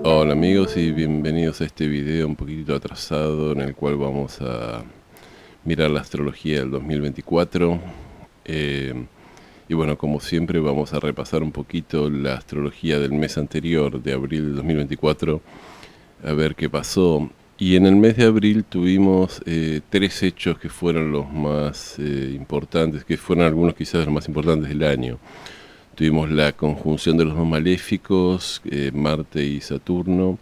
Hola amigos y bienvenidos a este video un poquitito atrasado en el cual vamos a mirar la astrología del 2024. Y bueno, como siempre vamos a repasar un poquito la astrología del mes anterior, de abril del 2024, a ver qué pasó. Y en el mes de abril tuvimos tres hechos que fueron los más importantes, que fueron algunos quizás los más importantes del año. Tuvimos la conjunción de los dos maléficos, Marte y Saturno.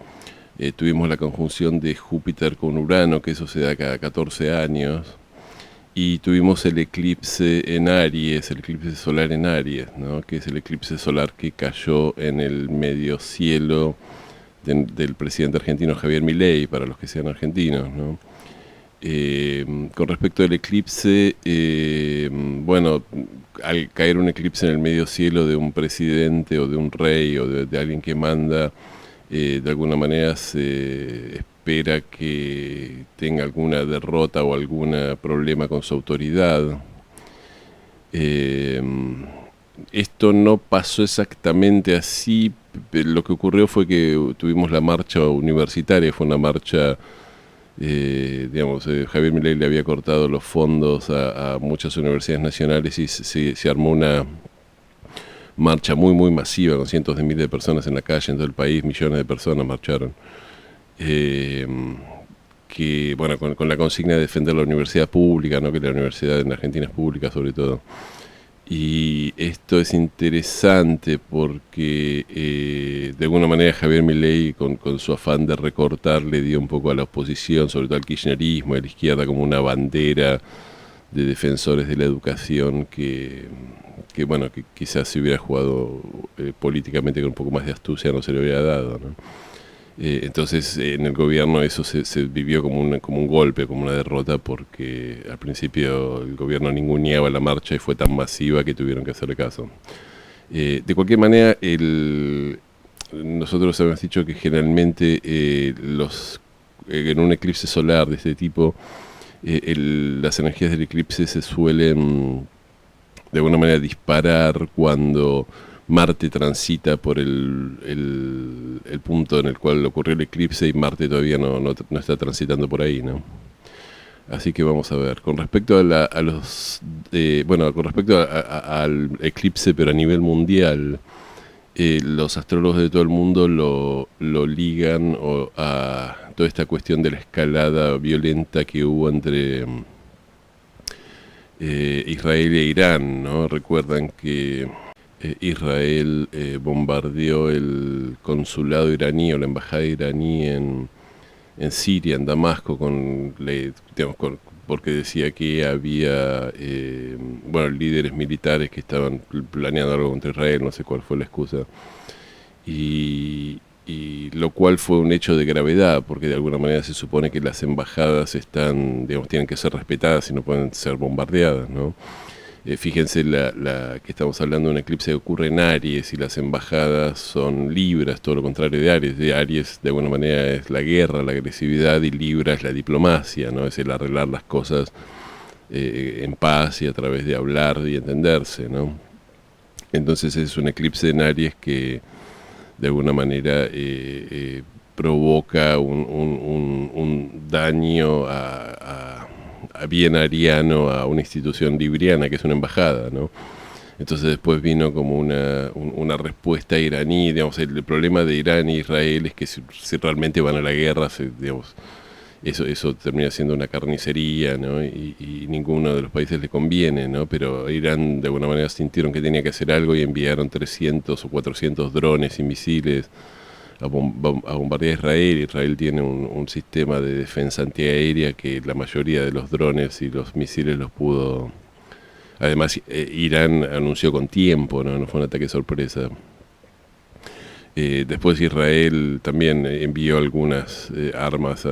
Tuvimos la conjunción de Júpiter con Urano, que eso se da cada 14 años. Y tuvimos el eclipse en Aries, el eclipse solar en Aries, ¿no? Que es el eclipse solar que cayó en el medio cielo del presidente argentino Javier Milei, para los que sean argentinos, ¿no? Con respecto al eclipse, bueno, al caer un eclipse en el medio cielo de un presidente o de un rey o de alguien que manda, de alguna manera se espera que tenga alguna derrota o algún problema con su autoridad. Eh, Esto no pasó exactamente así. Lo que ocurrió fue que tuvimos la marcha universitaria, fue una marcha, Javier Milei le había cortado los fondos a muchas universidades nacionales y se armó una marcha muy masiva con cientos de miles de personas en la calle en todo el país, millones de personas marcharon. Eh, que bueno, con la consigna de defender la universidad pública, ¿no? Que la universidad en Argentina es pública sobre todo. Y esto es interesante porque de alguna manera Javier Milei con su afán de recortar le dio un poco a la oposición, sobre todo al kirchnerismo, a la izquierda, como una bandera de defensores de la educación que bueno, que quizás si hubiera jugado políticamente con un poco más de astucia no se le hubiera dado, ¿no? Entonces en el gobierno eso se vivió como un golpe, como una derrota, porque al principio el gobierno ninguneaba la marcha y fue tan masiva que tuvieron que hacerle caso. De cualquier manera, nosotros habíamos dicho que generalmente en un eclipse solar de este tipo, las energías del eclipse se suelen de alguna manera disparar cuando Marte transita por el punto en el cual ocurrió el eclipse y Marte todavía no está transitando por ahí, ¿no? Así que vamos a ver. Con respecto con respecto al eclipse, pero a nivel mundial, los astrólogos de todo el mundo lo ligan a toda esta cuestión de la escalada violenta que hubo entre Israel e Irán, ¿no? Recuerdan que Israel bombardeó el consulado iraní o la embajada iraní en Siria, en Damasco, porque decía que había líderes militares que estaban planeando algo contra Israel, no sé cuál fue la excusa. Y lo cual fue un hecho de gravedad, porque de alguna manera se supone que las embajadas tienen que ser respetadas y no pueden ser bombardeadas, ¿no? Fíjense que estamos hablando de un eclipse que ocurre en Aries y las embajadas son Libras, todo lo contrario de Aries. De Aries de alguna manera es la guerra, la agresividad, y Libra es la diplomacia, ¿no? Es el arreglar las cosas en paz y a través de hablar y entenderse, ¿no? Entonces es un eclipse en Aries que de alguna manera provoca un daño a bien ariano a una institución libriana que es una embajada, ¿no? Entonces después vino como una respuesta iraní, digamos, el problema de Irán e Israel es que si realmente van a la guerra, eso termina siendo una carnicería, ¿no? Y ninguno de los países le conviene, ¿no? Pero Irán de alguna manera sintieron que tenía que hacer algo y enviaron 300 o 400 drones y misiles a bombardear a Israel. Israel tiene un sistema de defensa antiaérea que la mayoría de los drones y los misiles los pudo. Además, Irán anunció con tiempo, ¿no? No fue un ataque sorpresa. Después Israel también envió algunas armas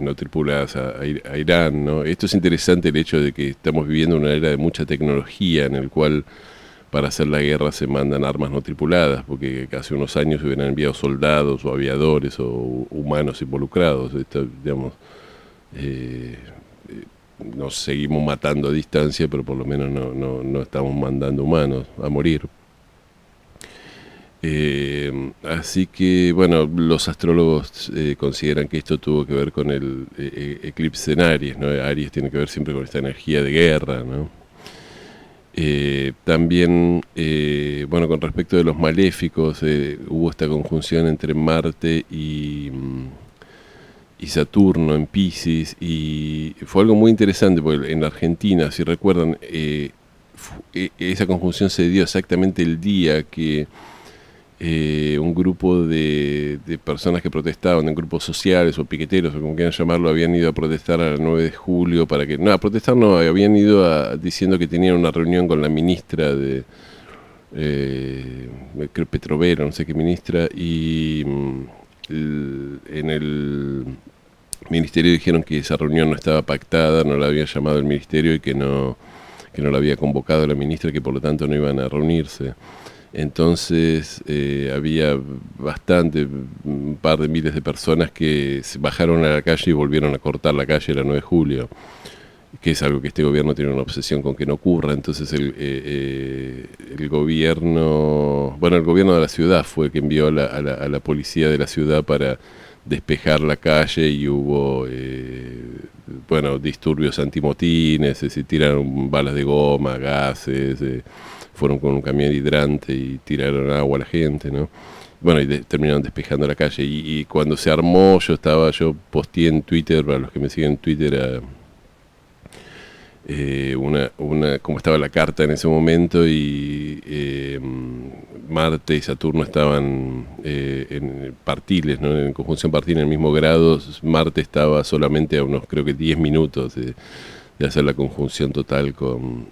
no tripuladas a Irán, ¿no? Esto es interesante, el hecho de que estamos viviendo una era de mucha tecnología en el cual para hacer la guerra se mandan armas no tripuladas, porque hace unos años se hubieran enviado soldados o aviadores o humanos involucrados. Digamos, eh, nos seguimos matando a distancia, pero por lo menos no estamos mandando humanos a morir. Así que, bueno, los astrólogos consideran que esto tuvo que ver con el eclipse en Aries, ¿no? Aries tiene que ver siempre con esta energía de guerra, ¿no? También, bueno, con respecto de los maléficos, hubo esta conjunción entre Marte y Saturno en Piscis, y fue algo muy interesante, porque en Argentina, si recuerdan, esa conjunción se dio exactamente el día que un grupo de personas que protestaban, en grupos sociales o piqueteros, o como quieran llamarlo, habían ido a protestar al 9 de julio para que... No, a protestar no, habían ido diciendo que tenían una reunión con la ministra de... creo Petrovero, no sé qué ministra, y en el ministerio dijeron que esa reunión no estaba pactada, no la había llamado el ministerio y que no la había convocado la ministra y que por lo tanto no iban a reunirse. Entonces había un par de miles de personas que se bajaron a la calle y volvieron a cortar la calle el 9 de julio, que es algo que este gobierno tiene una obsesión con que no ocurra. Entonces el gobierno, bueno, el gobierno de la ciudad fue que envió a la policía de la ciudad para despejar la calle, y hubo bueno, disturbios antimotines, se tiraron balas de goma, gases, fueron con un camión hidrante y tiraron agua a la gente, ¿no? Bueno, y terminaron despejando la calle. Y cuando se armó, yo posteé en Twitter, para los que me siguen en Twitter, como estaba la carta en ese momento, y Marte y Saturno estaban en partiles, ¿no? En conjunción partil en el mismo grado. Marte estaba solamente a unos, creo que 10 minutos de hacer la conjunción total con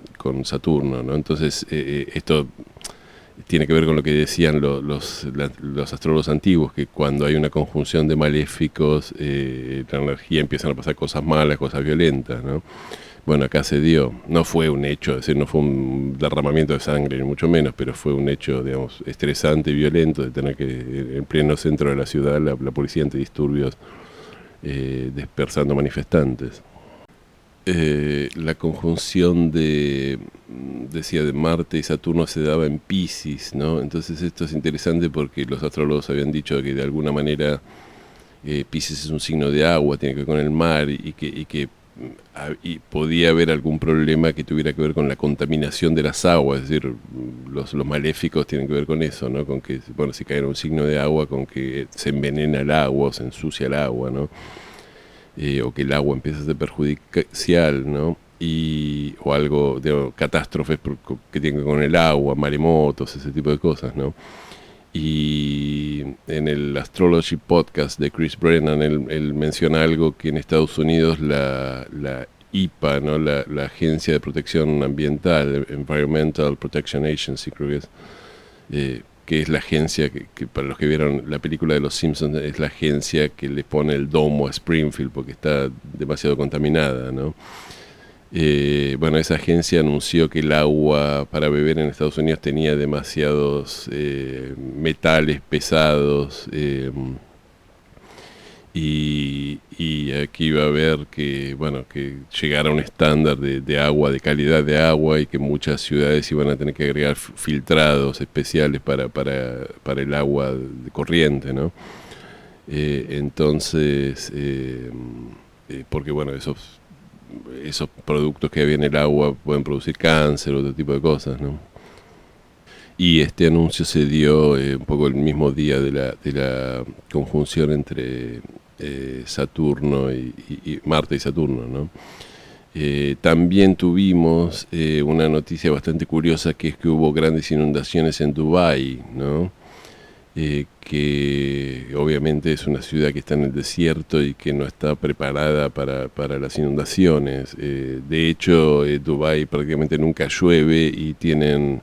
Saturno, ¿no? Entonces esto tiene que ver con lo que decían los astrólogos antiguos, que cuando hay una conjunción de maléficos, la energía empiezan a pasar cosas malas, cosas violentas, ¿no? Bueno, acá se dio, no fue un hecho, es decir, no fue un derramamiento de sangre, ni mucho menos, pero fue un hecho, digamos, estresante y violento, de tener que, en pleno centro de la ciudad, la policía antidisturbios dispersando manifestantes. La conjunción decía, de Marte y Saturno se daba en Piscis, ¿no? Entonces esto es interesante porque los astrólogos habían dicho que de alguna manera Piscis es un signo de agua, tiene que ver con el mar, y que podía haber algún problema que tuviera que ver con la contaminación de las aguas, es decir, los maléficos tienen que ver con eso, ¿no? Con que, bueno, si cae en un signo de agua, con que se envenena el agua o se ensucia el agua, ¿no? O que el agua empieza a ser perjudicial, ¿no? O algo, digamos, catástrofes que tienen que ver con el agua, maremotos, ese tipo de cosas, ¿no? Y en el Astrology Podcast de Chris Brennan, él menciona algo que en Estados Unidos la IPA, ¿no? la Agencia de Protección Ambiental, Environmental Protection Agency, creo que es la agencia que para los que vieron la película de Los Simpsons, es la agencia que le pone el domo a Springfield porque está demasiado contaminada, ¿no? Bueno, esa agencia anunció que el agua para beber en Estados Unidos tenía demasiados metales pesados, y aquí iba a haber que, bueno, que llegara a un estándar de agua, de calidad de agua, y que muchas ciudades iban a tener que agregar filtrados especiales para el agua de corriente, ¿no? Entonces, porque bueno, esos productos que había en el agua pueden producir cáncer, otro tipo de cosas, ¿no? Y este anuncio se dio un poco el mismo día de la conjunción entre Saturno y Marte y Saturno, ¿no? También tuvimos una noticia bastante curiosa, que es que hubo grandes inundaciones en Dubái, ¿no? Que obviamente es una ciudad que está en el desierto y que no está preparada para las inundaciones. De hecho, Dubái prácticamente nunca llueve, y tienen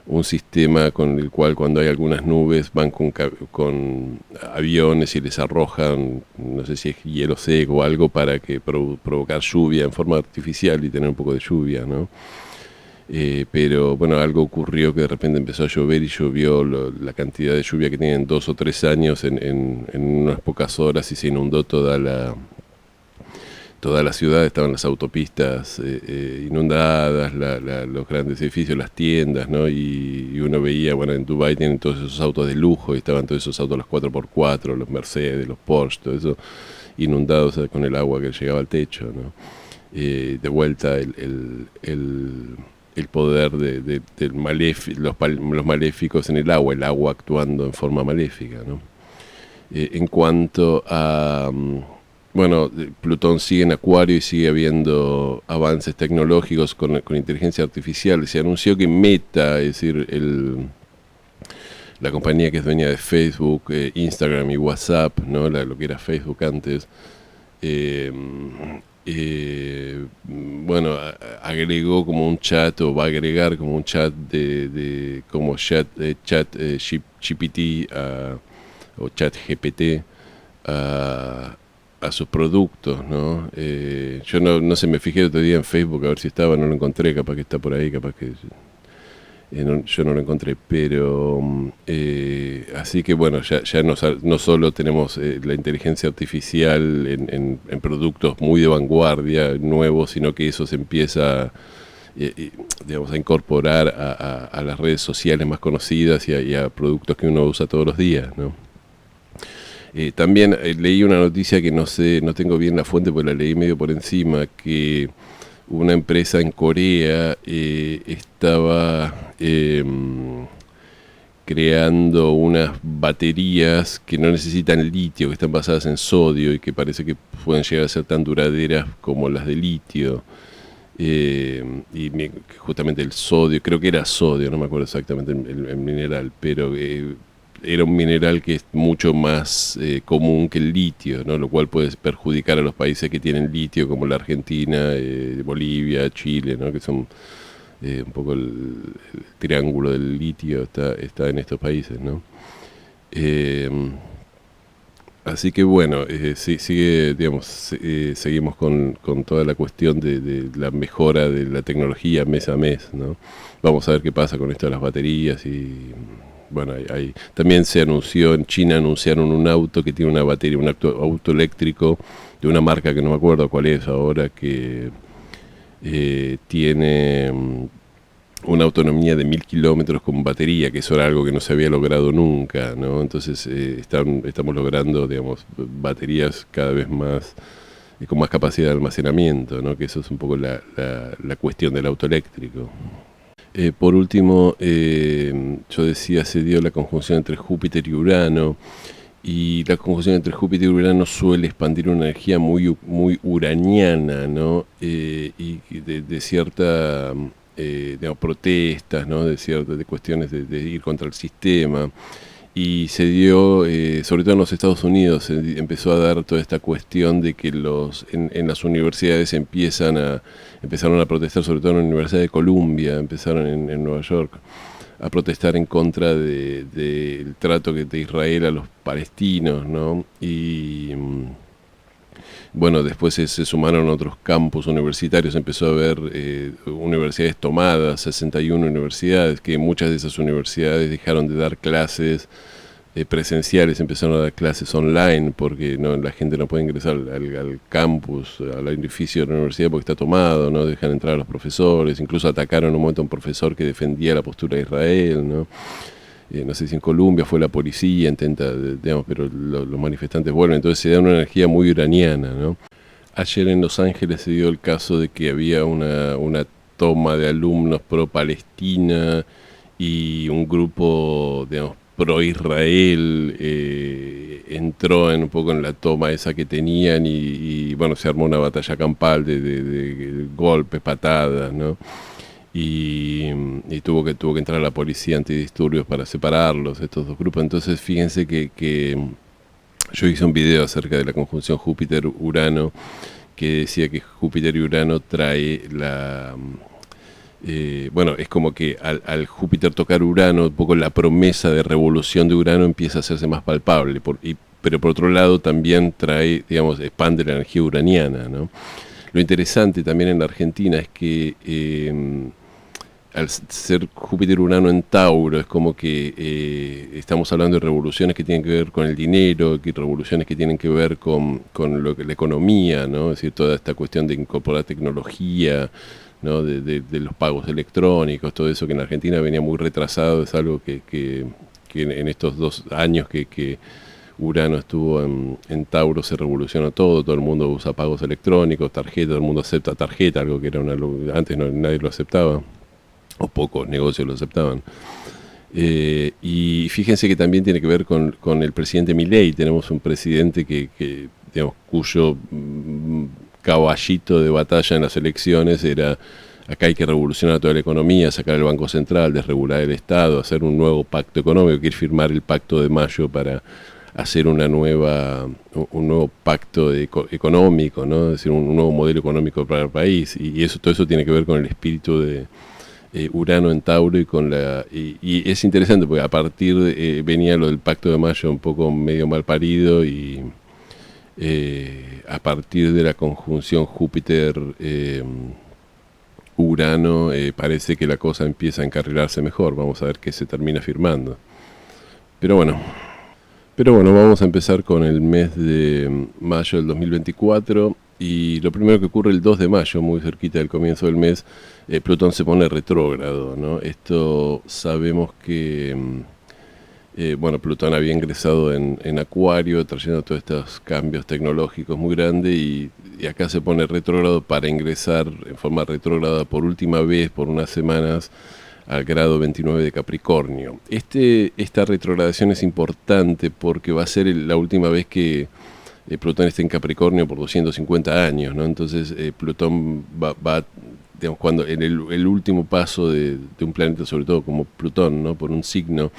un sistema con el cual, cuando hay algunas nubes, van con aviones y les arrojan, no sé si es hielo seco o algo, para que provocar lluvia en forma artificial y tener un poco de lluvia, ¿no? Pero bueno, algo ocurrió, que de repente empezó a llover, y llovió la cantidad de lluvia que tienen 2 o 3 años en unas pocas horas, y se inundó toda la ciudad, estaban las autopistas inundadas, los grandes edificios, las tiendas, ¿no? Y uno veía, bueno, en Dubái tienen todos esos autos de lujo, y estaban todos esos autos, los 4x4, los Mercedes, los Porsche, todo eso, inundados con el agua que llegaba al techo, ¿no? De vuelta el poder los maléficos en el agua actuando en forma maléfica, ¿no? En cuanto a... bueno, Plutón sigue en Acuario y sigue habiendo avances tecnológicos con inteligencia artificial. Se anunció que Meta, es decir, la compañía que es dueña de Facebook, Instagram y WhatsApp, ¿no? Lo que era Facebook antes, bueno, agregó como un chat, o va a agregar como un chat como chat GPT o chat GPT a sus productos, ¿no? Yo no sé, me fijé el otro día en Facebook a ver si estaba, no lo encontré, capaz que está por ahí, capaz que yo no lo encontré, pero así que bueno, ya no solo tenemos la inteligencia artificial en productos muy de vanguardia, nuevos, sino que eso se empieza digamos, a incorporar a las redes sociales más conocidas y a productos que uno usa todos los días, ¿no? También leí una noticia que no tengo bien la fuente porque la leí medio por encima, que una empresa en Corea estaba creando unas baterías que no necesitan litio, que están basadas en sodio y que parece que pueden llegar a ser tan duraderas como las de litio. Justamente el sodio, creo que era sodio, no me acuerdo exactamente el mineral, pero era un mineral que es mucho más común que el litio, ¿no? Lo cual puede perjudicar a los países que tienen litio, como la Argentina, Bolivia, Chile, ¿no? Que son un poco el triángulo del litio, está en estos países, ¿no? Así que bueno, sigue, digamos, seguimos con toda la cuestión de la mejora de la tecnología mes a mes, ¿no? Vamos a ver qué pasa con esto de las baterías y... bueno, también se anunció, en China anunciaron un auto que tiene una batería, un auto eléctrico de una marca que no me acuerdo cuál es ahora, que tiene una autonomía de 1000 kilómetros con batería, que eso era algo que no se había logrado nunca, ¿no? Entonces estamos logrando, digamos, baterías cada vez más, con más capacidad de almacenamiento, ¿no? Que eso es un poco la cuestión del auto eléctrico. Por último, yo decía, se dio la conjunción entre Júpiter y Urano, y la conjunción entre Júpiter y Urano suele expandir una energía muy, muy uraniana, ¿no? Y de cierta, digamos, protestas, ¿no? De cuestiones de ir contra el sistema. Y se dio, sobre todo en los Estados Unidos, se empezó a dar toda esta cuestión de que en las universidades empezaron a protestar, sobre todo en la Universidad de Columbia, empezaron en Nueva York, a protestar en contra del trato de Israel a los palestinos, ¿no? Y bueno, después se sumaron otros campus universitarios, empezó a haber universidades tomadas, 61 universidades, que muchas de esas universidades dejaron de dar clases presenciales, empezaron a dar clases online, porque la gente no puede ingresar al campus, al edificio de la universidad porque está tomado, no dejan entrar a los profesores, incluso atacaron en un momento a un profesor que defendía la postura de Israel, ¿no? No sé si en Colombia fue la policía, digamos, pero los manifestantes vuelven, entonces se da una energía muy uraniana, ¿no? Ayer en Los Ángeles se dio el caso de que había una toma de alumnos pro-Palestina y un grupo, digamos, pro-Israel entró un poco en la toma esa que tenían y bueno, se armó una batalla campal de golpes, patadas, ¿no? Y tuvo que entrar la policía antidisturbios para separarlos, estos dos grupos. Entonces fíjense que yo hice un video acerca de la conjunción Júpiter-Urano, que decía que Júpiter y Urano trae bueno, es como que al Júpiter tocar Urano, un poco la promesa de revolución de Urano empieza a hacerse más palpable, pero por otro lado también trae, digamos, expande la energía uraniana, ¿no? Lo interesante también en la Argentina es que al ser Júpiter-Urano en Tauro, es como que estamos hablando de revoluciones que tienen que ver con el dinero, que revoluciones que tienen que ver con la economía, ¿no? Es decir, toda esta cuestión de incorporar tecnología, ¿no? De los pagos electrónicos, todo eso que en Argentina venía muy retrasado, es algo que en estos 2 años que Urano estuvo en Tauro se revolucionó todo el mundo usa pagos electrónicos, tarjeta, todo el mundo acepta tarjeta, algo que era antes nadie lo aceptaba, o pocos negocios lo aceptaban. Y fíjense que también tiene que ver con el presidente Milei. Tenemos un presidente que digamos, cuyo caballito de batalla en las elecciones era: acá hay que revolucionar toda la economía, sacar el Banco Central, desregular el Estado, hacer un nuevo pacto económico, quiere firmar el Pacto de Mayo para hacer un nuevo pacto económico, ¿no? Es decir, un nuevo modelo económico para el país. Y todo eso tiene que ver con el espíritu de Urano en Tauro y es interesante porque a partir venía lo del Pacto de Mayo un poco medio mal parido y a partir de la conjunción Júpiter Urano parece que la cosa empieza a encarrilarse mejor. Vamos a ver qué se termina firmando. Pero bueno, vamos a empezar con el mes de mayo del 2024 y lo primero que ocurre el 2 de mayo, muy cerquita del comienzo del mes, Plutón se pone retrógrado, ¿no? Esto sabemos que, Plutón había ingresado en Acuario, trayendo todos estos cambios tecnológicos muy grandes y acá se pone retrógrado para ingresar en forma retrógrada por última vez por unas semanas al grado 29 de Capricornio. Esta retrogradación es importante porque va a ser la última vez que Plutón esté en Capricornio por 250 años, ¿no? Entonces Plutón va digamos, cuando en el último paso de un planeta, sobre todo como Plutón, ¿no? Por un signo,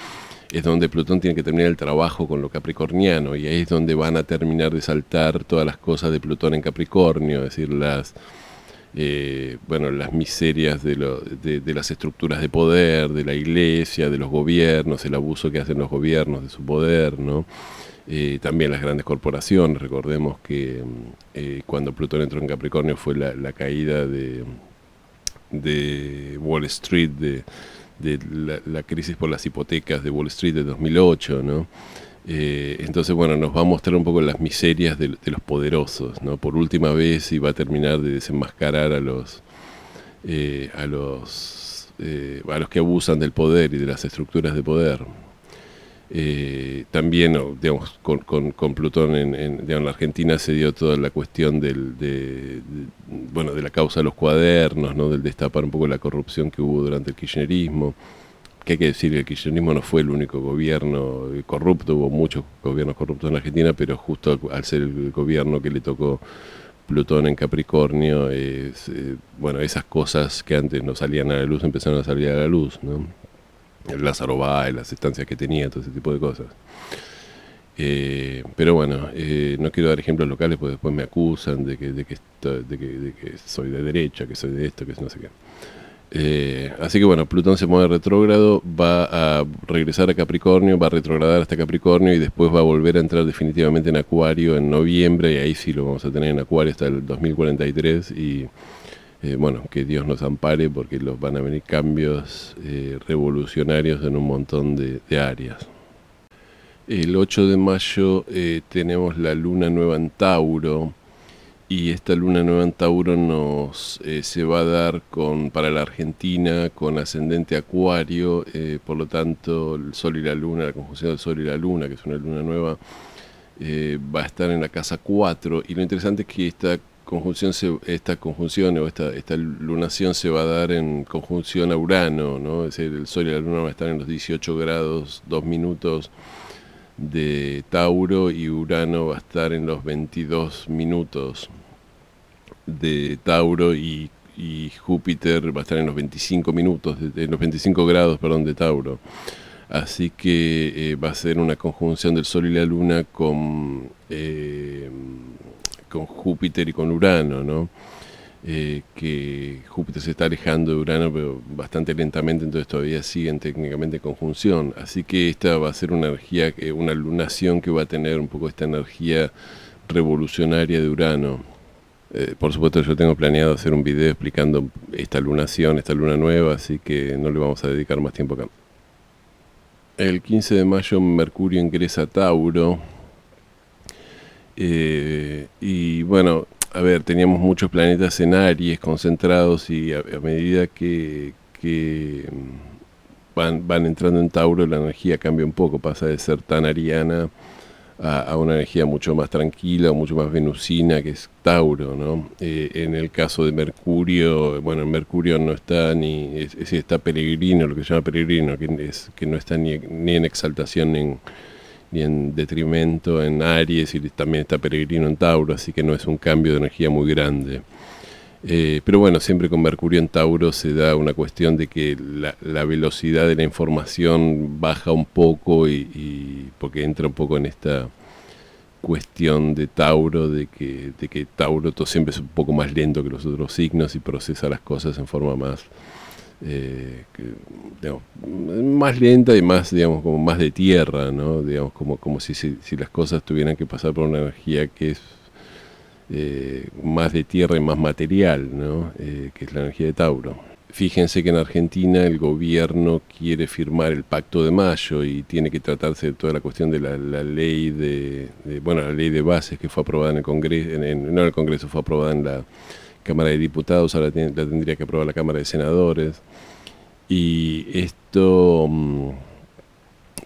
es donde Plutón tiene que terminar el trabajo con lo capricorniano, y ahí es donde van a terminar de saltar todas las cosas de Plutón en Capricornio, es decir, las miserias de las estructuras de poder, de la iglesia, de los gobiernos, el abuso que hacen los gobiernos de su poder, ¿no? También las grandes corporaciones. Recordemos que cuando Plutón entró en Capricornio fue la caída de Wall Street, de la crisis por las hipotecas de Wall Street de 2008, ¿no? Entonces, nos va a mostrar un poco las miserias de los poderosos, ¿no? Por última vez, y va a terminar de desenmascarar a los que abusan del poder y de las estructuras de poder. También, digamos, con Plutón en la Argentina se dio toda la cuestión de la causa de los cuadernos, ¿no? Del destapar un poco la corrupción que hubo durante el kirchnerismo. Que hay que decir que el kirchnerismo no fue el único gobierno corrupto, hubo muchos gobiernos corruptos en la Argentina, pero justo al ser el gobierno que le tocó Plutón en Capricornio, esas cosas que antes no salían a la luz empezaron a salir a la luz, ¿no? El Lázaro Báez, las estancias que tenía, todo ese tipo de cosas. No quiero dar ejemplos locales porque después me acusan de que soy de derecha, que soy de esto, que no sé qué. Así que Plutón se mueve retrógrado, va a regresar a Capricornio, va a retrogradar hasta Capricornio y después va a volver a entrar definitivamente en Acuario en noviembre, y ahí sí lo vamos a tener en Acuario hasta el 2043 y que Dios nos ampare porque van a venir cambios revolucionarios en un montón de áreas. El 8 de mayo tenemos la luna nueva en Tauro, y esta luna nueva en Tauro se va a dar para la Argentina con ascendente Acuario, por lo tanto el Sol y la Luna, la conjunción del Sol y la Luna, que es una luna nueva, va a estar en la casa 4, y lo interesante es que esta lunación se va a dar en conjunción a Urano, ¿no? Es decir, el Sol y la Luna van a estar en los 18 grados 2 minutos de Tauro, y Urano va a estar en los 22 minutos de Tauro, y Júpiter va a estar en los 25 minutos, en los 25 grados, de Tauro. Así que va a ser una conjunción del Sol y la Luna con Júpiter y con Urano, ¿no? Que Júpiter se está alejando de Urano, pero bastante lentamente, entonces todavía siguen técnicamente en conjunción. Así que esta va a ser una energía, una lunación que va a tener un poco esta energía revolucionaria de Urano. Por supuesto yo tengo planeado hacer un video explicando esta lunación, esta luna nueva, así que no le vamos a dedicar más tiempo acá. El 15 de mayo Mercurio ingresa a Tauro. Y bueno, a ver, teníamos muchos planetas en Aries concentrados y a medida que van entrando en Tauro, la energía cambia un poco, pasa de ser tan ariana a una energía mucho más tranquila, mucho más venusina, que es Tauro, ¿no? En el caso de Mercurio, bueno, Mercurio no está es decir, está peregrino, lo que se llama peregrino, que no está ni en exaltación ni en detrimento en Aries, y también está peregrino en Tauro, así que no es un cambio de energía muy grande. Pero bueno, siempre con Mercurio en Tauro se da una cuestión de que la velocidad de la información baja un poco y porque entra un poco en esta cuestión de Tauro, de que Tauro siempre es un poco más lento que los otros signos y procesa las cosas en forma más, digamos, más lenta y más, digamos, como más de tierra, ¿no? Digamos, como si las cosas tuvieran que pasar por una energía que es más de tierra y más material, ¿no? Que es la energía de Tauro. Fíjense que en Argentina el gobierno quiere firmar el Pacto de Mayo y tiene que tratarse de toda la cuestión de la ley la ley de bases que fue aprobada en el Congreso, no en el Congreso, fue aprobada en la Cámara de Diputados, ahora la tendría que aprobar la Cámara de Senadores. Y esto,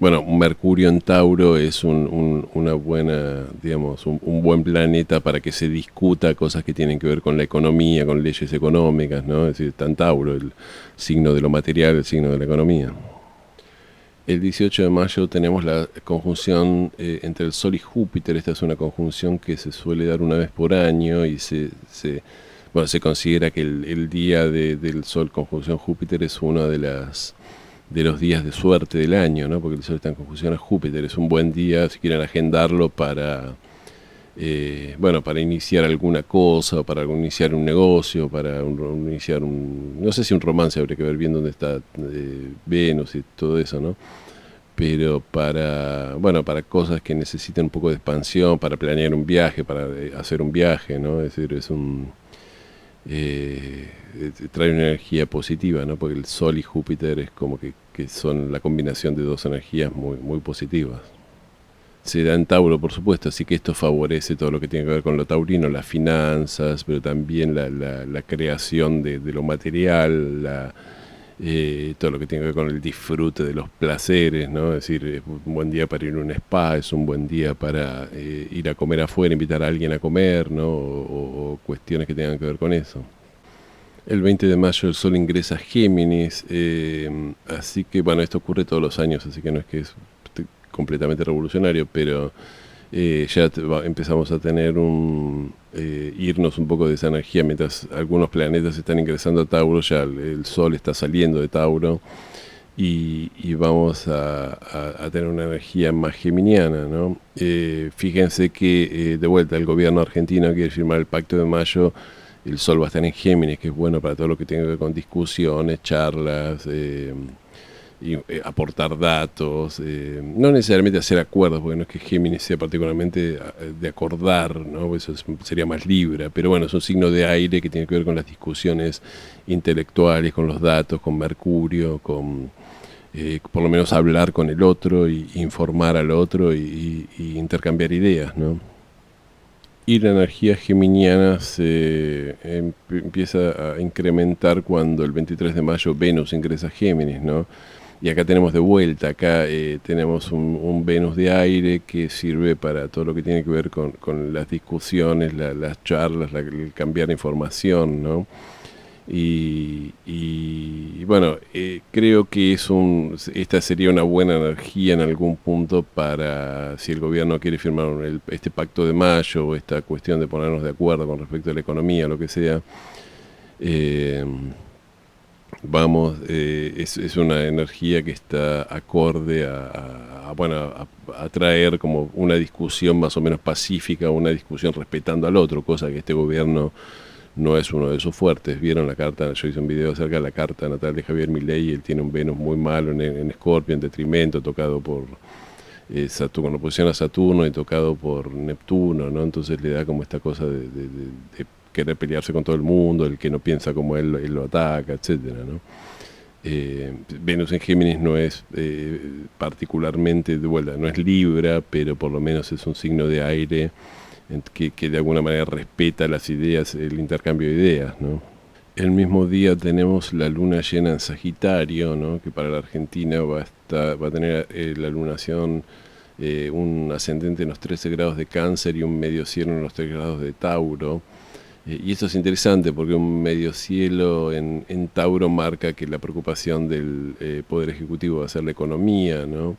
bueno, Mercurio en Tauro es una buena, digamos, un buen planeta para que se discuta cosas que tienen que ver con la economía, con leyes económicas, ¿no? Es decir, está en Tauro, el signo de lo material, el signo de la economía. El 18 de mayo tenemos la conjunción entre el Sol y Júpiter. Esta es una conjunción que se suele dar una vez por año y se considera que el día del Sol conjunción Júpiter es uno de los días de suerte del año, ¿no? Porque el Sol está en conjunción a Júpiter. Es un buen día, si quieren agendarlo, para iniciar alguna cosa, para iniciar un negocio, para iniciar no sé si un romance, habría que ver bien dónde está Venus y todo eso, ¿no? Pero para cosas que necesiten un poco de expansión, para planear un viaje, para hacer un viaje, ¿no? Es decir, trae una energía positiva, ¿no? Porque el Sol y Júpiter es como que son la combinación de dos energías muy, muy positivas. Se da en Tauro, por supuesto, así que esto favorece todo lo que tiene que ver con lo taurino, las finanzas, pero también la creación de lo material, todo lo que tiene que ver con el disfrute de los placeres, ¿no? Es decir, es un buen día para ir a un spa, es un buen día para ir a comer afuera, invitar a alguien a comer, ¿no? O cuestiones que tengan que ver con eso. El 20 de mayo el Sol ingresa a Géminis, así que, bueno, esto ocurre todos los años, así que no es que es completamente revolucionario, pero empezamos a tener irnos un poco de esa energía. Mientras algunos planetas están ingresando a Tauro, ya el Sol está saliendo de Tauro y vamos a tener una energía más geminiana, ¿no? Fíjense que de vuelta el gobierno argentino quiere firmar el Pacto de Mayo. El Sol va a estar en Géminis, que es bueno para todo lo que tiene que ver con discusiones, charlas, aportar datos, no necesariamente hacer acuerdos, porque no es que Géminis sea particularmente de acordar, ¿no? Eso sería más Libra, pero bueno, es un signo de aire que tiene que ver con las discusiones intelectuales, con los datos, con Mercurio, con por lo menos hablar con el otro y informar al otro y intercambiar ideas, ¿no? Y la energía geminiana se empieza a incrementar cuando el 23 de mayo Venus ingresa a Géminis, ¿no? Y acá tenemos de vuelta, tenemos un Venus de aire que sirve para todo lo que tiene que ver con las discusiones, las charlas, el cambiar información, ¿no? Y bueno, creo que esta sería una buena energía en algún punto para si el gobierno quiere firmar este pacto de mayo o esta cuestión de ponernos de acuerdo con respecto a la economía, lo que sea. Es una energía que está acorde a traer como una discusión más o menos pacífica, una discusión respetando al otro, cosa que este gobierno no es uno de sus fuertes. Vieron la carta, yo hice un video acerca de la carta natal de Javier Milei, y él tiene un Venus muy malo en Escorpio, en detrimento, tocado por Saturno, con oposición a Saturno y tocado por Neptuno, ¿no? Entonces le da como esta cosa de querer pelearse con todo el mundo, el que no piensa como él lo ataca, etcétera, ¿no? Venus en Géminis no es particularmente de vuelta, no es Libra, pero por lo menos es un signo de aire que de alguna manera respeta las ideas, el intercambio de ideas, ¿no? El mismo día tenemos la luna llena en Sagitario, ¿no? Que para la Argentina va a tener la lunación un ascendente en los 13 grados de Cáncer y un medio cielo en los 3 grados de Tauro. Y esto es interesante porque un medio cielo en Tauro marca que la preocupación del Poder Ejecutivo va a ser la economía, ¿no?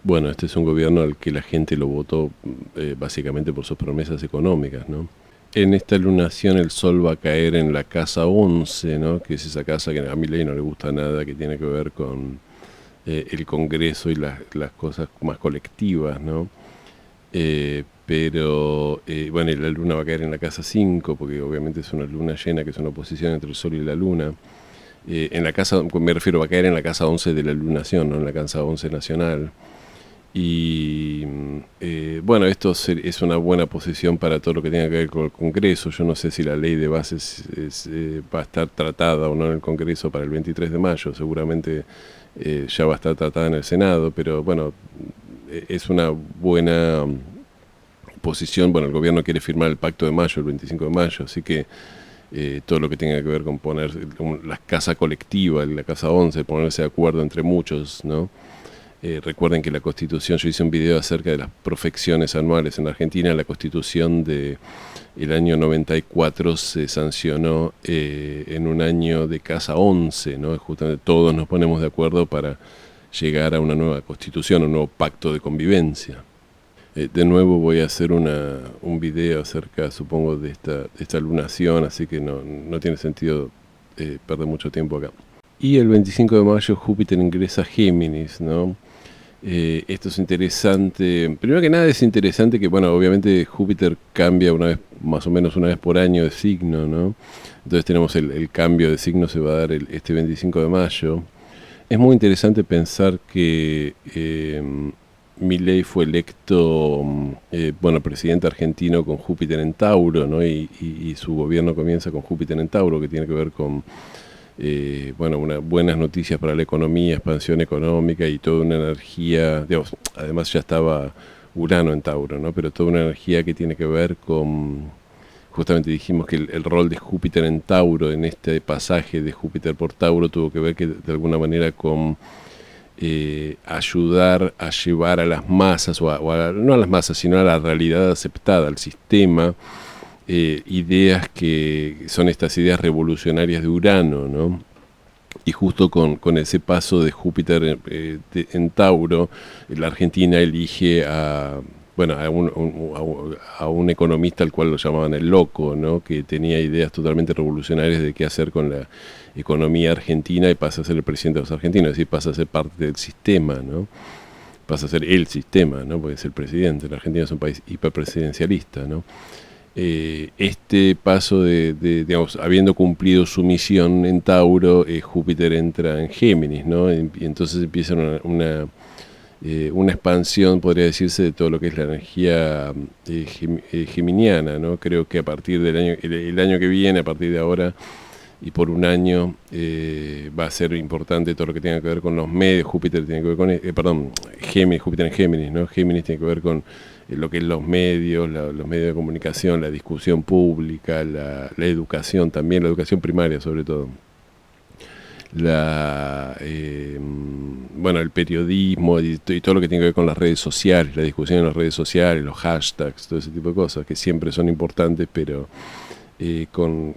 Bueno, este es un gobierno al que la gente lo votó básicamente por sus promesas económicas, ¿no? En esta lunación el sol va a caer en la casa 11, ¿no? Que es esa casa que a Milei no le gusta nada, que tiene que ver con el Congreso y las cosas más colectivas, ¿no? Pero bueno, y la luna va a caer en la casa 5, porque obviamente es una luna llena, que es una oposición entre el sol y la luna. En la casa, me refiero, va a caer en la casa 11 de la lunación, no en la casa 11 nacional. Y bueno, esto es una buena posición para todo lo que tenga que ver con el Congreso. Yo no sé si la ley de bases va a estar tratada o no en el Congreso para el 23 de mayo. Seguramente ya va a estar tratada en el Senado, pero bueno, es una buena posición. Bueno, el gobierno quiere firmar el Pacto de Mayo, el 25 de mayo, así que todo lo que tenga que ver con poner la casa colectiva, la casa 11, ponerse de acuerdo entre muchos, ¿no? Recuerden que la Constitución, yo hice un video acerca de las profecciones anuales en Argentina. La Constitución del año 94 se sancionó en un año de casa 11, ¿no? Justamente todos nos ponemos de acuerdo para llegar a una nueva Constitución, un nuevo pacto de convivencia. De nuevo voy a hacer un video acerca, supongo, de esta lunación, así que no tiene sentido perder mucho tiempo acá. Y el 25 de mayo Júpiter ingresa a Géminis, ¿no? Esto es interesante. Primero que nada es interesante que, bueno, obviamente Júpiter cambia más o menos una vez por año de signo, ¿no? Entonces tenemos el cambio de signo, se va a dar este 25 de mayo. Es muy interesante pensar que Milei fue electo, bueno, presidente argentino con Júpiter en Tauro, ¿no? Y su gobierno comienza con Júpiter en Tauro, que tiene que ver con bueno, buenas noticias para la economía, expansión económica y toda una energía, digamos, además ya estaba Urano en Tauro, ¿no? Pero toda una energía que tiene que ver con, justamente dijimos que el rol de Júpiter en Tauro, en este pasaje de Júpiter por Tauro, tuvo que ver que de alguna manera con ayudar a llevar a las masas, no a las masas, sino a la realidad aceptada, al sistema, ideas que son estas ideas revolucionarias de Urano, ¿no? Y justo con ese paso de Júpiter en Tauro, la Argentina elige bueno, a un economista al cual lo llamaban el loco, ¿no? Que tenía ideas totalmente revolucionarias de qué hacer con la economía argentina, y pasa a ser el presidente de los argentinos, es decir, pasa a ser parte del sistema, ¿no? Pasa a ser el sistema, ¿no? Porque es el presidente. La Argentina es un país hiperpresidencialista, ¿no? Este paso digamos, habiendo cumplido su misión en Tauro, Júpiter entra en Géminis, ¿no? Y entonces empieza una expansión, podría decirse, de todo lo que es la energía geminiana, ¿no? Creo que a partir del el año que viene, a partir de ahora y por un año, va a ser importante todo lo que tenga que ver con los medios. Júpiter tiene que ver con, perdón, Júpiter en Géminis, ¿no? Géminis tiene que ver con lo que es los medios, los medios de comunicación, la discusión pública, la educación también, la educación primaria sobre todo. Bueno, el periodismo y todo lo que tiene que ver con las redes sociales, la discusión en las redes sociales, los hashtags, todo ese tipo de cosas que siempre son importantes, pero con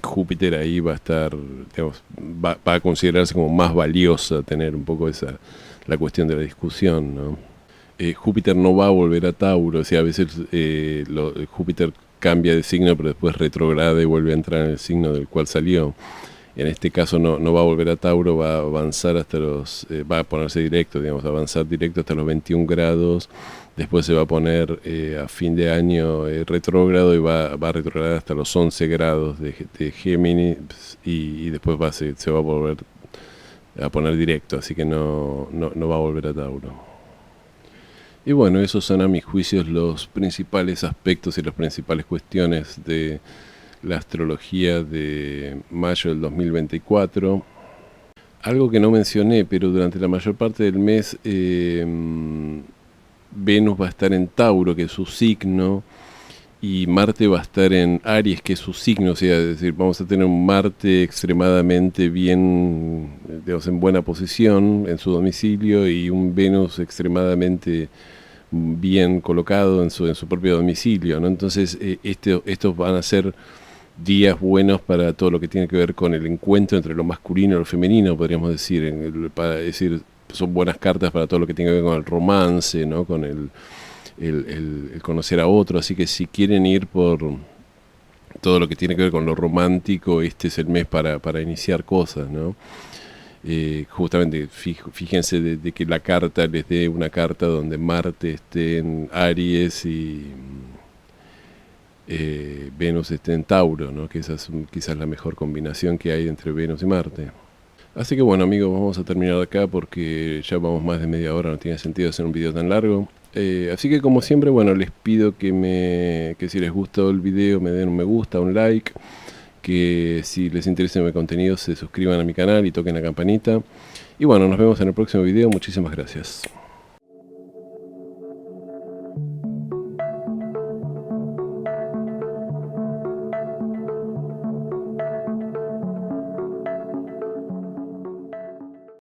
Júpiter ahí va a estar, digamos, va a considerarse como más valiosa tener un poco la cuestión de la discusión, ¿no? Júpiter no va a volver a Tauro, o sea, a veces Júpiter cambia de signo, pero después retrograda y vuelve a entrar en el signo del cual salió. En este caso no va a volver a Tauro, va a avanzar hasta va a ponerse directo, digamos, avanzar directo hasta los 21 grados, después se va a poner a fin de año retrógrado y va a retrogradar hasta los 11 grados de Géminis y después se va a volver a poner directo, así que no va a volver a Tauro. Y bueno, esos son a mis juicios los principales aspectos y las principales cuestiones de la astrología de mayo del 2024. Algo que no mencioné, pero durante la mayor parte del mes Venus va a estar en Tauro, que es su signo, y Marte va a estar en Aries, que es su signo, o sea, es decir, vamos a tener un Marte extremadamente bien, digamos, en buena posición en su domicilio y un Venus extremadamente bien colocado en su propio domicilio, ¿no? Entonces, estos van a ser días buenos para todo lo que tiene que ver con el encuentro entre lo masculino y lo femenino, podríamos decir, para decir, son buenas cartas para todo lo que tiene que ver con el romance, ¿no? Con el conocer a otro, así que si quieren ir por todo lo que tiene que ver con lo romántico, este es el mes para iniciar cosas, ¿no? Justamente fíjense de que la carta les dé una carta donde Marte esté en Aries y Venus esté en Tauro, ¿no? Que esa es quizás la mejor combinación que hay entre Venus y Marte. Así que bueno, amigos, vamos a terminar acá porque ya vamos más de media hora, no tiene sentido hacer un video tan largo. Así que como siempre, bueno, les pido que si les gustó el video me den un me gusta, un like, que si les interesa mi contenido se suscriban a mi canal y toquen la campanita. Y bueno, nos vemos en el próximo video, muchísimas gracias.